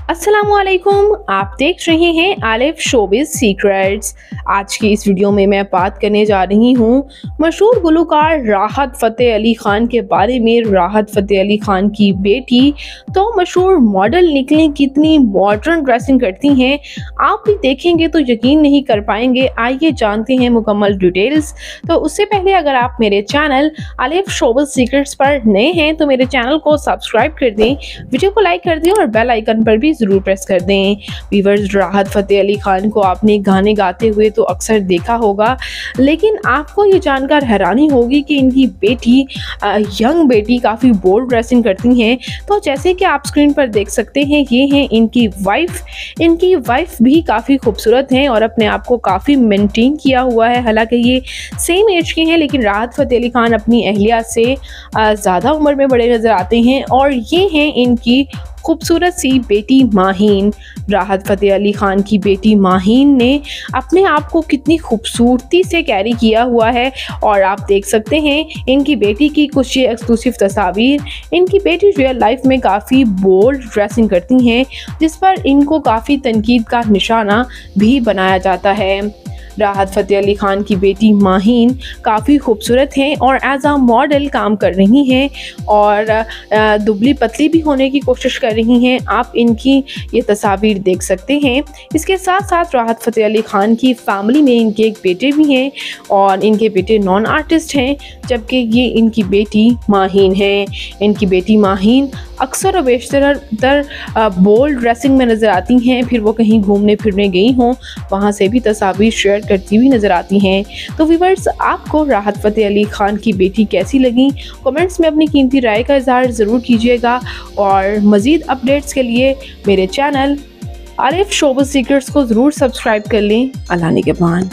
अस्सलामुअलैकुम, आप देख रहे हैं आलिफ शोबिज़ सीक्रेट्स। आज की इस वीडियो में मैं बात करने जा रही हूँ मशहूर गुलकार राहत फ़तेह अली ख़ान के बारे में। राहत फ़तेह अली ख़ान की बेटी तो मशहूर मॉडल निकली, कितनी मॉडर्न ड्रेसिंग करती हैं, आप भी देखेंगे तो यकीन नहीं कर पाएंगे। आइए जानते हैं मुकम्मल डिटेल्स। तो उससे पहले अगर आप मेरे चैनल आलिफ शोबिज़ सीक्रेट्स पर नए हैं तो मेरे चैनल को सब्सक्राइब कर दें, वीडियो को लाइक कर दें और बेल आइकन पर भी ज़रूर प्रेस कर दें। व्यूअर्स, राहत फ़तेह अली ख़ान को आपने गाने गाते हुए तो अक्सर देखा होगा, लेकिन आपको ये जानकर हैरानी होगी कि इनकी बेटी यंग बेटी काफ़ी बोल्ड ड्रेसिंग करती हैं। तो जैसे कि आप स्क्रीन पर देख सकते हैं, ये हैं इनकी वाइफ। इनकी वाइफ भी काफ़ी खूबसूरत हैं और अपने आप को काफ़ी मेंटेन किया हुआ है। हालांकि ये सेम एज के हैं, लेकिन राहत फ़तेह अली ख़ान अपनी अहलिया से ज़्यादा उम्र में बड़े नज़र आते हैं। और ये हैं इनकी खूबसूरत सी बेटी माहीन। राहत फ़तेह अली ख़ान की बेटी माहीन ने अपने आप को कितनी खूबसूरती से कैरी किया हुआ है और आप देख सकते हैं इनकी बेटी की कुछ ये एक्सक्लूसिव तस्वीर। इनकी बेटी रियल लाइफ में काफ़ी बोल्ड ड्रेसिंग करती हैं, जिस पर इनको काफ़ी तनकीद का निशाना भी बनाया जाता है। राहत फ़तेह अली ख़ान की बेटी माहीन काफ़ी खूबसूरत हैं और एज अ मॉडल काम कर रही हैं और दुबली पतली भी होने की कोशिश कर रही हैं। आप इनकी ये तस्वीर देख सकते हैं। इसके साथ साथ राहत फ़तेह अली ख़ान की फैमिली में इनके एक बेटे भी हैं और इनके बेटे नॉन आर्टिस्ट हैं, जबकि ये इनकी बेटी माहीन है। इनकी बेटी माहीन अक्सर और बेशतर बोल्ड ड्रेसिंग में नज़र आती हैं। फिर वो कहीं घूमने फिरने गई हों, वहाँ से भी तस्वीर शेयर करती हुई नज़र आती हैं। तो व्यूअर्स, आपको राहत फ़तेह अली ख़ान की बेटी कैसी लगी, कमेंट्स में अपनी कीमती राय का इज़हार ज़रूर कीजिएगा और मज़ीद अपडेट्स के लिए मेरे चैनल आलिफ शोबिज़ सीक्रेट्स को ज़रूर सब्सक्राइब कर लें। अल्लाह निगहबान।